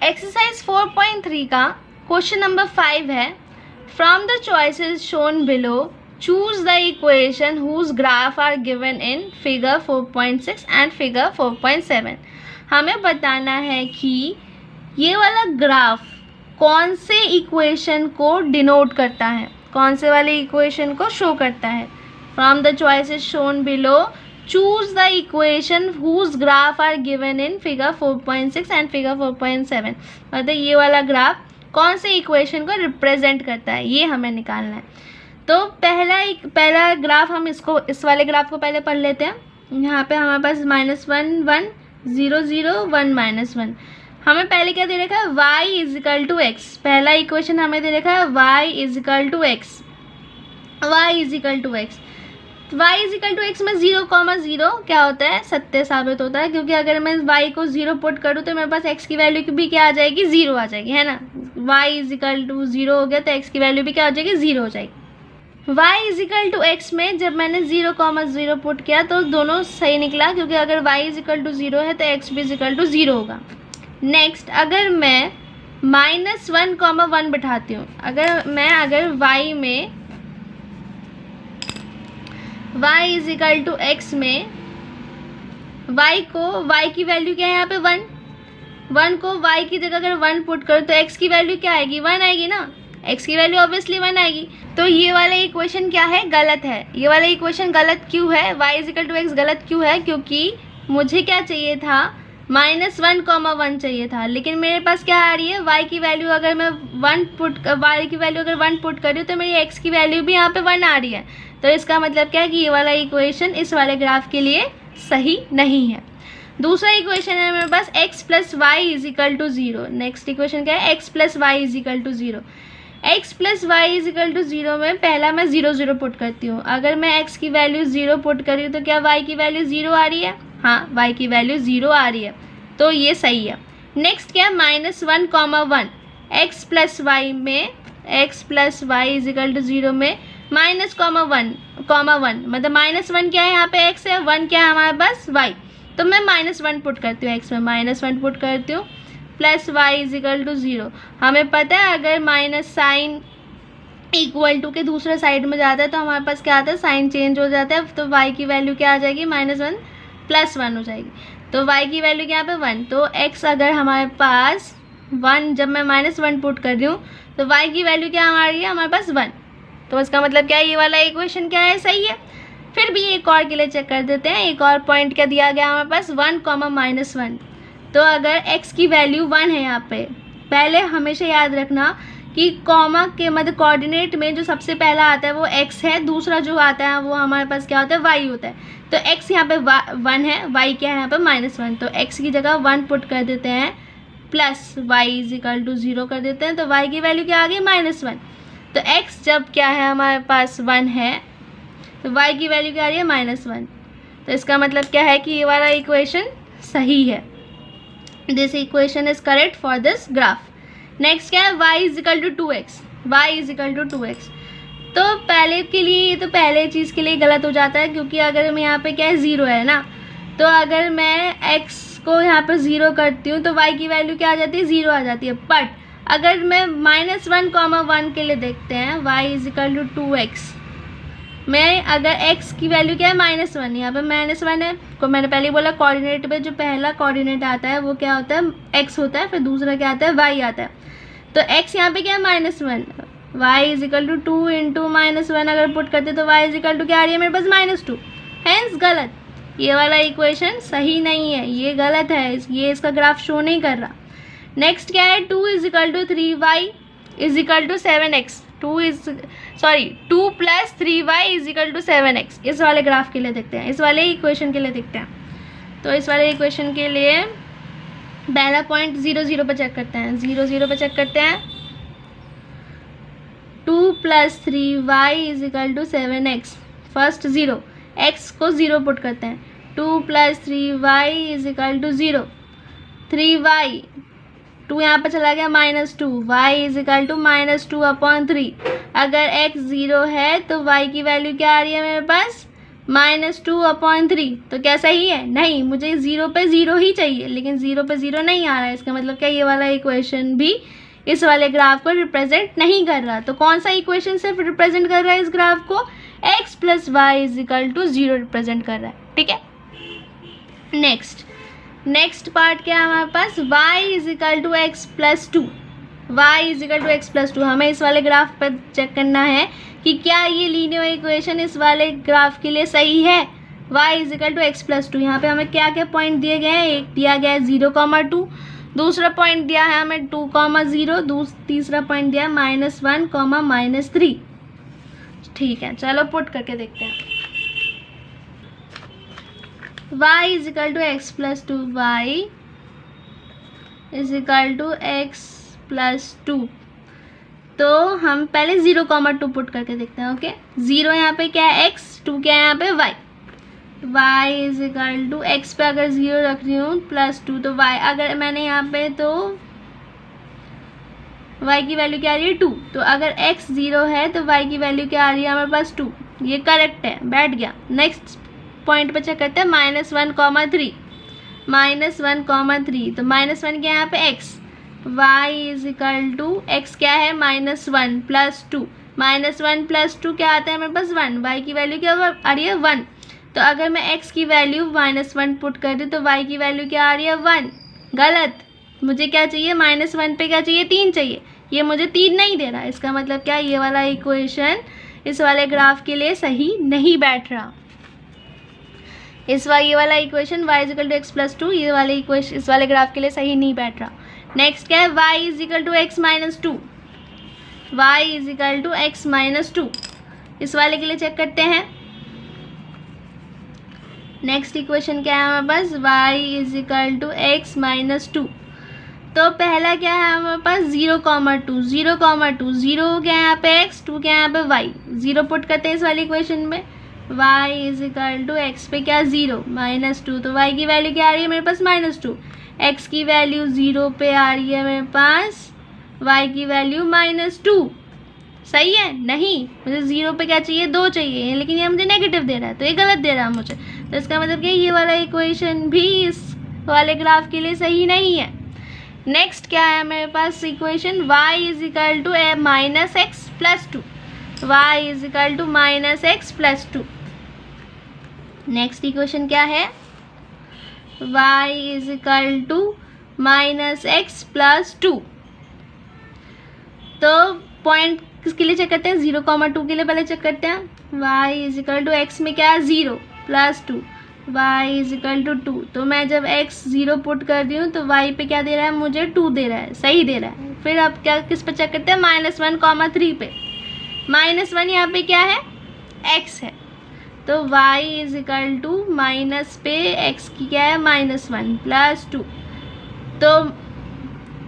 Exercise 4.3 का question number 5 है, from the choices shown below choose the equation whose graph are given in figure 4.6 and figure 4.7। हमें बताना है कि ये वाला ग्राफ कौन से इक्वेशन को डिनोट करता है, कौन से वाले इक्वेशन को शो करता है। From the choices shown below choose the equation whose graph are given in figure 4.6 and figure 4.7। मतलब ये वाला ग्राफ कौन से इक्वेशन को रिप्रेजेंट करता है, ये हमें निकालना है। तो पहला ग्राफ हम इस वाले ग्राफ को पहले पढ़ लेते हैं। यहाँ पे हमारे पास -1 1 0 0 1 -1। हमें पहले क्या दे रखा है, y is equal to x. पहला इक्वेशन हमें दे रखा है y is equal to x, y is equal to x. y is equal to x में 0,0 क्या होता है, सत्य साबित होता है, क्योंकि अगर मैं y को 0 पुट करूँ तो मेरे पास x की वैल्यू भी क्या आ जाएगी, 0 आ जाएगी, है ना। y इज इक्वल टू 0 हो गया तो x की वैल्यू भी क्या हो जाएगी, 0 हो जाएगी। y is equal to x में जब मैंने 0,0 पुट किया तो दोनों सही निकला, क्योंकि अगर y इज इक्वल टू 0 है तो x भी इज इक्वल टू 0 होगा। नेक्स्ट, अगर मैं -1,1 बिठाती हूँ, अगर y में y is equal to x में y की वैल्यू क्या है यहाँ पे 1 को y की जगह अगर 1 पुट करो तो x की वैल्यू क्या आएगी, 1 आएगी ना। x की वैल्यू ऑब्वियसली 1 आएगी। तो ये वाला इक्वेशन क्या है, गलत है। ये वाला इक्वेशन गलत क्यों है, y is equal to x गलत क्यों है, क्योंकि मुझे क्या चाहिए था, -1,1 चाहिए था, लेकिन मेरे पास क्या आ रही है, y की वैल्यू अगर मैं 1 पुट कर रही हूँ तो मेरी x की वैल्यू भी यहाँ पे 1 आ रही है। तो इसका मतलब क्या है कि ये वाला इक्वेशन इस वाले ग्राफ के लिए सही नहीं है। दूसरा इक्वेशन है मेरे पास x plus y is equal to 0। Next equation क्या है, x plus y is equal to 0। x plus y is equal to 0 में पहला मैं 0 0 पुट करती हूँ। अगर मैं x की वैल्यू 0 पुट कर रही हूँ तो क्या y की वैल्यू 0 आ रही है, हाँ y की वैल्यू 0 आ रही है, तो ये सही है। नेक्स्ट क्या है, -1,1 x प्लस वाई में x plus y is equal to 0 में -1 मतलब -1 क्या है यहाँ पे x है, 1 क्या है हमारे पास y, तो मैं -1 पुट करती हूँ, x में -1 पुट करती हूँ, plus y is equal to 0। हमें पता है अगर माइनस साइन इक्वल टू के दूसरे साइड में जाता है तो हमारे पास क्या आता है, साइन चेंज हो जाता है, तो y की वैल्यू क्या आ जाएगी, -1 + 1 हो जाएगी। तो y की वैल्यू क्या पे 1, तो x अगर हमारे पास 1, जब मैं -1 पुट कर रही हूँ तो y की वैल्यू क्या आ रही है हमारे पास 1। तो इसका मतलब क्या है, ये वाला इक्वेशन क्या है, सही है। फिर भी एक और के लिए चेक कर देते हैं। एक और पॉइंट क्या दिया गया हमारे पास, 1, -1। तो अगर x की वैल्यू 1 है यहाँ पे, पहले हमेशा याद रखना कि कॉमा के मतलब कोऑर्डिनेट में जो सबसे पहला आता है वो x है, दूसरा जो आता है वो हमारे पास क्या होता है, y होता है। तो x यहाँ पे 1 है, y क्या है यहाँ पे -1, तो x की जगह 1 पुट कर देते हैं, plus y is equal to 0 कर देते हैं, तो y की वैल्यू क्या आ गई, -1। तो x जब क्या है हमारे पास 1 है तो y की वैल्यू क्या आ रही है, -1। तो इसका मतलब क्या है कि ये वाला इक्वेशन सही है। This equation is correct for this graph. Next क्या है, y is equal to 2x, y is equal to 2x। तो पहले के लिए ये तो पहले चीज़ के लिए गलत हो जाता है, क्योंकि अगर मैं यहाँ पे क्या है 0 है ना, तो अगर मैं x को यहाँ पे 0 करती हूँ तो y की वैल्यू क्या आ जाती है, 0 आ जाती है। बट अगर मैं -1,1 के लिए देखते हैं, y is equal to 2x में अगर x की वैल्यू क्या है, -1, यहाँ पे -1 है, को मैंने पहले बोला कोऑर्डिनेट पे जो पहला कोऑर्डिनेट आता है वो क्या होता है, x होता है, फिर दूसरा क्या आता है, y आता है। तो x यहाँ पे क्या है, -1, y is equal to 2 into -1 अगर पुट करते तो y इज इक्वल टू क्या आ रही है मेरे पास, -2। हैंस गलत, ये वाला इक्वेशन सही नहीं है, ये गलत है, ये इसका ग्राफ शो नहीं कर रहा। नेक्स्ट क्या है, 2 is equal to 3y is equal to 7x, 2 plus 3y is equal to 7x। इस वाले ग्राफ के लिए देखते हैं, इस वाले इक्वेशन के लिए देखते हैं। तो इस वाले इक्वेशन के लिए पहला पॉइंट 0 0 पर चेक करते हैं, 0 0 पर चेक करते हैं। 2 plus 3y is equal to 7x, first 0, x को 0 पुट करते हैं, 2 plus 3y is equal to 0, 3y 2 यहाँ पर चला गया -2, y इज इक्वल टू -2/3। अगर x 0 है तो y की वैल्यू क्या आ रही है मेरे पास, -2/3। तो क्या सही है? नहीं, मुझे 0 पे 0 ही चाहिए, लेकिन 0 पे 0 नहीं आ रहा है। इसका मतलब क्या, ये वाला इक्वेशन भी इस वाले ग्राफ को रिप्रेजेंट नहीं कर रहा। तो कौन सा इक्वेशन सिर्फ रिप्रेजेंट कर रहा है इस ग्राफ को? x + y = 0 रिप्रेजेंट कर रहा है। ठीक है, नेक्स्ट पार्ट क्या है हमारे पास? y = x + 2। y = x + 2। हमें इस वाले ग्राफ पर चेक करना है कि क्या ये लीनियर इक्वेशन इस वाले ग्राफ के लिए सही है। y = x + 2। यहाँ पे हमें क्या क्या पॉइंट दिए गए हैं? एक दिया गया है 0,2, दूसरा पॉइंट दिया है हमें 2,0, तीसरा पॉइंट दिया है -1, -3। ठीक है, चलो पुट करके देखते हैं। y = x + 2, y = x + 2। तो हम पहले 0,2 पुट करके देखते हैं। ओके, 0 यहाँ पे क्या है? x, 2 क्या है यहाँ पे? y। y = x पे अगर 0 रख रही हूँ +2, तो y अगर मैंने यहाँ पे, तो y की वैल्यू क्या आ रही है? 2। तो अगर x 0 है तो y की वैल्यू क्या आ रही है हमारे पास? 2। ये करेक्ट है, बैठ गया। नेक्स्ट पॉइंट पे चेक करते हैं, -1,3। -1,3 तो -1 क्या है यहाँ पे? x। y = x क्या है? -1 + 2। -1 + 2 क्या आता है हमारे पास? 1। y की वैल्यू क्या आ रही है? 1। तो अगर मैं x की वैल्यू -1 पुट कर दूँ तो y की वैल्यू क्या आ रही है? 1। गलत, मुझे क्या चाहिए? -1 पे क्या चाहिए? 3 चाहिए। ये मुझे 3 नहीं दे रहा। इसका मतलब क्या, ये वाला इक्वेशन इस वाले ग्राफ के लिए सही नहीं बैठ रहा। ये वाला इक्वेशन y = x + 2, ये वाले इक्वेशन इस वाले ग्राफ के लिए सही नहीं बैठ रहा। नेक्स्ट क्या है? y = x - 2। y = x - 2, इस वाले के लिए चेक करते हैं। नेक्स्ट इक्वेशन क्या है हमारे पास? y = x - 2। तो पहला क्या है हमारे पास? 0,2। 0,2, 0 क्या है यहाँ पे? x, 2 क्या है यहाँ पे? y। 0 पुट करते हैं इस वाली इक्वेशन में। y = x पे क्या? 0, -2। तो y की वैल्यू क्या आ रही है मेरे पास? -2। x की वैल्यू 0 पे आ रही है मेरे पास, y की वैल्यू -2। सही है? नहीं, मुझे 0 पे क्या चाहिए? 2 चाहिए, लेकिन ये मुझे नेगेटिव दे रहा है, तो ये गलत दे रहा है मुझे। तो इसका मतलब कि ये वाला इक्वेशन भी इस वाले ग्राफ के लिए सही नहीं है। नेक्स्ट क्या है मेरे पास equation? y = -x + 2। y = -x + 2। Next equation क्या है? y = -x + 2। तो पॉइंट किसके लिए चेक करते हैं? 0,2 के लिए पहले चेक करते हैं। y = x में क्या है? 0 + 2, y = 2। तो मैं जब x 0 पुट कर रही हूँ तो y पे क्या दे रहा है मुझे? 2 दे रहा है, सही दे रहा है। फिर अब क्या किस पे चेक करते हैं? -1,3 पे। -1 यहाँ पे क्या है? x है। तो y = माइनस पे x की क्या है? -1 + 2। तो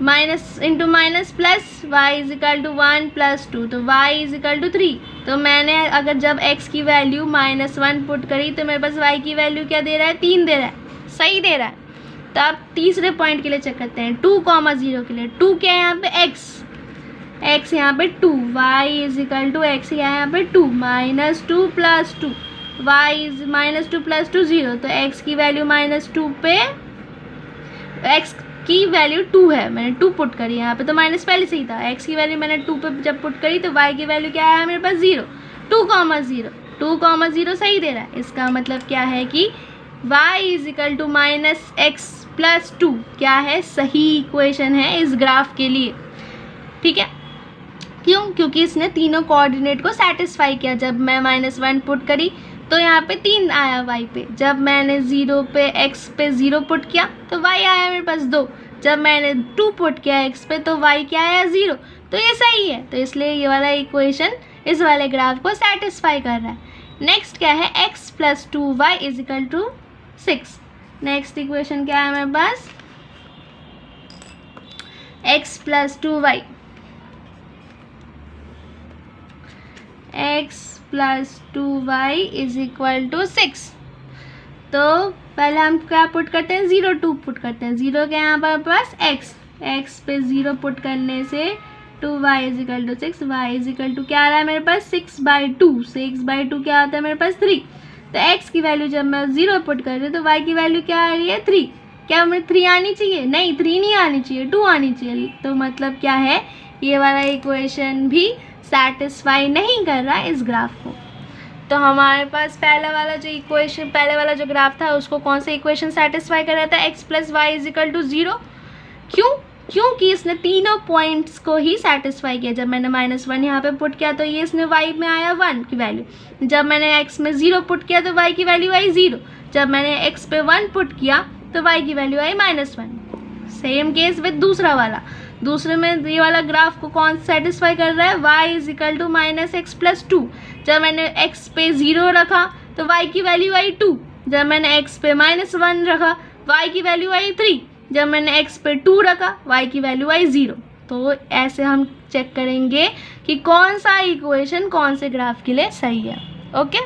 minus into minus plus, y = 1 + 2, तो y = 3। तो मैंने अगर जब x की वैल्यू -1 पुट करी तो मेरे पास y की वैल्यू क्या दे रहा है? 3 दे रहा है, सही दे रहा है। तो अब तीसरे पॉइंट के लिए चेक करते हैं, 2,0 के लिए। 2 क्या है यहाँ पे? x यहाँ पे 2, y = x क्या है यहाँ पे? 2 -2 + 2, y -2 + 2 0। तो x की वैल्यू -2 पे, x की वैल्यू 2 है, मैंने 2 पुट करी यहाँ पे, तो माइनस पहले से ही था। x की वैल्यू मैंने 2 पे जब पुट करी तो y की वैल्यू क्या है मेरे पास? 0। 2,0, 2,0 सही दे रहा है। इसका मतलब क्या है कि y = -x + 2 क्या है? सही इक्वेशन है इस ग्राफ के लिए। ठीक है, क्यों? क्योंकि इसने तीनों कोऑर्डिनेट को सेटिस्फाई किया। जब मैं -1 पुट करी तो यहाँ पे 3 आया y पे। जब मैंने 0 पे x पे 0 पुट किया तो y आया मेरे पास 2। जब मैंने 2 पुट किया x पे तो y क्या आया? 0। तो ये सही है। तो इसलिए ये वाला इक्वेशन इस वाले ग्राफ को सेटिस्फाई कर रहा है। नेक्स्ट क्या है? x + 2y = 6। नेक्स्ट इक्वेशन क्या है मेरे पास? x + 2y, x + 2y = 6। तो पहले हम क्या पुट करते हैं? 0, 2 पुट करते हैं। 0 के यहाँ पर पास x पे 0 पुट करने से 2y = 6, y = क्या आ रहा है मेरे पास? 6/2। 6/2 क्या आता है मेरे पास? 3। तो x की वैल्यू जब मैं 0 पुट कर रही हूँ तो y की वैल्यू क्या आ रही है 3। क्या हमें 3 आनी चाहिए? नहीं, 3 नहीं आनी चाहिए, 2 आनी चाहिए। तो मतलब क्या है, ये वाला इक्वेशन भी सेटिस्फाई नहीं कर रहा है इस ग्राफ को। तो हमारे पास पहले वाला जो ग्राफ था उसको कौन सा इक्वेशन सेटिस्फाई कर रहा था, x plus y is equal to 0। क्योंकि इसने तीनों पॉइंट्स को ही सेटिस्फाई किया। जब मैंने -1 यहाँ पे पुट किया तो ये इसने y में आया 1 की वैल्यू, जब मैंने x में 0 पुट किया तो y की वैल्यू आई 0, जब मैंने x पे 1 पुट किया तो y की value I -1। Same case with दूसरे में ये वाला ग्राफ को कौन सेटिस्फाई कर रहा है, y is equal to -x plus 2। जब मैंने x पे 0 रखा तो y की वैल्यू आई 2, जब मैंने x पे -1 रखा y की वैल्यू आई 3, जब मैंने x पे 2 रखा y की वैल्यू आई 0। तो ऐसे हम चेक करेंगे कि कौन सा इक्वेशन कौन से ग्राफ के लिए सही है। ओके।